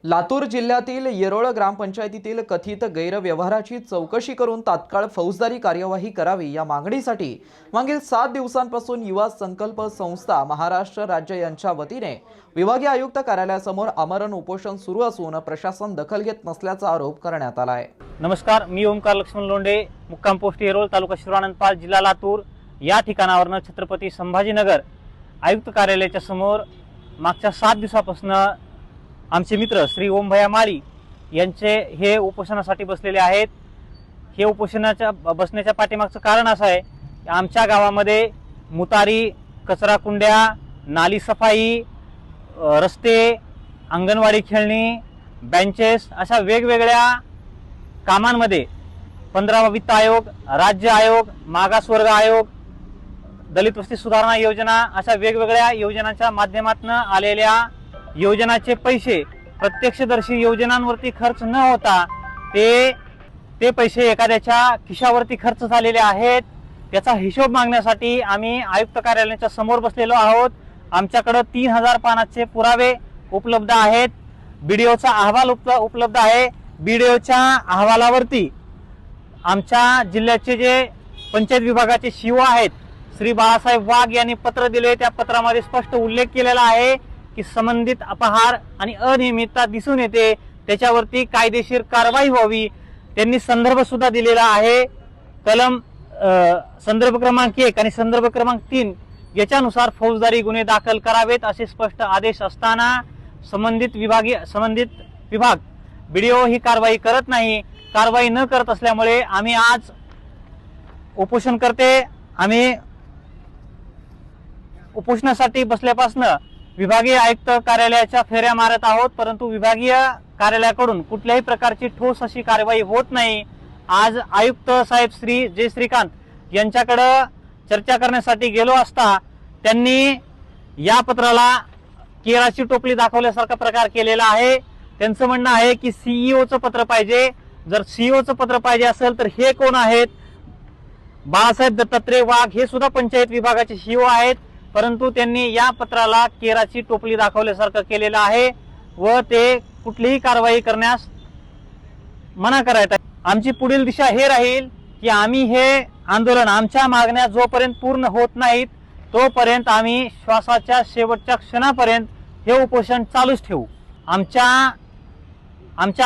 लातूर जिल्ह्यातील येरोळ ग्रामपंचायतीतील कथित गैरव्यवहाराची चौकशी करून तात्काळ फौजदारी कार्यवाही करावी या मागणीसाठी मागील 7 दिवसांपासून युवा संकल्प संस्था महाराष्ट्र राज्य यांच्या वतीने विभागीय आयुक्त कार्यालयासमोर आमरण उपोषण सुरू असून प्रशासन दखल घेत नसल्याचा आरोप करण्यात आला आहे। नमस्कार, मी ओमकार लक्ष्मण लोंढे, मुक्काम पोस्ट येरोळ, तालुका शिरोळ, जिल्हा लातूर या ठिकाणावरून छत्रपती संभाजीनगर आयुक्त कार्यालयाच्या समोर मागच्या 7 दिवसापासून आमचे मित्र श्री ओमभैया माळी यांचे हे उपोषणासाठी बसलेले आहेत। हे उपोषणाच्या बसण्याच्या पाठीमागचं कारण असं आहे की आमच्या गावामध्ये मुतारी, कचरा कुंड्या, नाली सफाई, रस्ते, अंगणवाडी खेळणी, बेंचेस अशा वेगवेगळ्या कामांमध्ये 15वा वित्त आयोग, राज्य आयोग, मागासवर्ग आयोग, दलित वस्ती सुधारणा योजना अशा वेगवेगळ्या योजनांच्या माध्यमातून आलेल्या योजनाचे पैसे प्रत्यक्षदर्शी योजनांवरती खर्च न होता ते पैसे एखाद्याच्या खिशावरती खर्च झालेले आहेत। त्याचा हिशोब मागण्यासाठी आम्ही आयुक्त कार्यालयाच्या समोर बसलेलो आहोत। आमच्याकडे 3000 पानाचे पुरावे उपलब्ध आहेत। बीडीओचा अहवाल उपलब्ध आहे। बीडीओच्या अहवालावरती आमच्या जिल्ह्याचे जे पंचायत विभागाचे शिव आहेत श्री बाळासाहेब वाघ यांनी पत्र दिले। त्या पत्रामध्ये स्पष्ट उल्लेख केलेला आहे की संबंधित अपहार आणि अनियमितता दिसून येते, त्याच्यावरती कायदेशीर कारवाई व्हावी। त्यांनी संदर्भ सुद्धा दिलेला आहे। कलम संदर्भ क्रमांक 1 आणि संदर्भ क्रमांक 3 याच्यानुसार फौजदारी गुन्हे दाखल करावेत असे स्पष्ट आदेश असताना संबंधित विभाग बीडीओ ही कारवाई करत नाही। कारवाई न करत असल्यामुळे आम्ही आज उपोषण करते। आम्ही उपोषणासाठी बसल्यापासून विभागीय आयुक्त कार्यालयाच्या फेऱ्या मारत आहोत, परंतु विभागीय कार्यालयाकडून कुठल्याही प्रकारची ठोस अशी कारवाई होत नाही। आज आयुक्त साहेब श्री जे श्रीकांत यांच्याकडे चर्चा करण्यासाठी गेलो असता त्यांनी या पत्राला केराची टोपली दाखवल्यासारखा प्रकार केलेला आहे। त्यांचं म्हणणं आहे की सीईओचं पत्र पाहिजे। जर सीईओचं पत्र पाहिजे असेल तर हे कोण आहेत? बाळासाहेब दत्तात्रय वाघ हे सुद्धा पंचायत विभागाचे सीईओ आहेत, परंतु त्यांनी या पत्राला केराची टोपली दाखवल्यासारखं केलेलं आहे व ते कुठलीही कारवाई करण्यास मना करत आहे। आमची पुढील दिशा हे राहील की आम्ही हे आंदोलन, आमच्या मागण्या जोपर्यंत पूर्ण होत नाहीत तोपर्यंत आम्ही श्वासाच्या शेवटच्या क्षणापर्यंत हे उपोषण चालूच ठेवू। आमच्या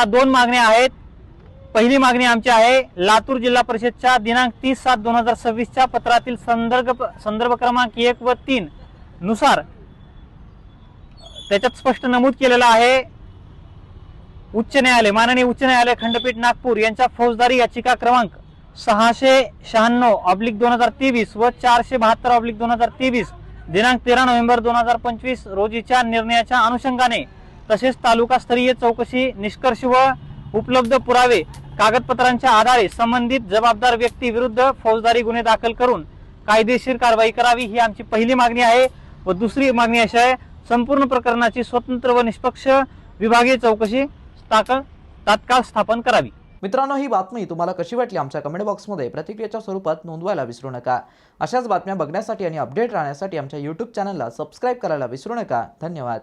2 मागण्या आहेत। पहिली मागणी आमची आहे लातूर जिल्हा परिषदच्या दिनांक 30/7/2026 च्या पत्रातील संदर्भ क्रमांक 1 व 3 नुसार त्याच्यात स्पष्ट नमूद केलेलं आहे उच्च न्यायालय, माननीय उच्च न्यायालय खंडपीठ नागपूर यांच्या फौजदारी याचिका क्रमांक 696/2023 व 472/2023 दिनांक 13 नोव्हेंबर 2025 रोजीच्या निर्णयाच्या अनुषंगाने तसेच तालुकास्तरीय चौकशी निष्कर्ष व उपलब्ध पुरावे कागदपत्रांच्या आधारे संबंधित जबाबदार व्यक्ती विरुद्ध फौजदारी गुन्हे दाखल करून कायदेशीर कारवाई करावी ही आमची पहिली मागणी आहे। व दुसरी मागणी अशी आहे संपूर्ण प्रकरणाची स्वतंत्र व निष्पक्ष विभागीय चौकशी तात्काळ स्थापन करावी। मित्रांनो, ही बातमी तुम्हाला कशी वाटली आमच्या कमेंट बॉक्समध्ये प्रतिक्रियेच्या स्वरूपात नोंदवायला विसरू नका। अशाच बातम्या बघण्यासाठी आणि अपडेट राहण्यासाठी आमच्या YouTube चॅनलला सबस्क्राइब करायला विसरू नका। धन्यवाद।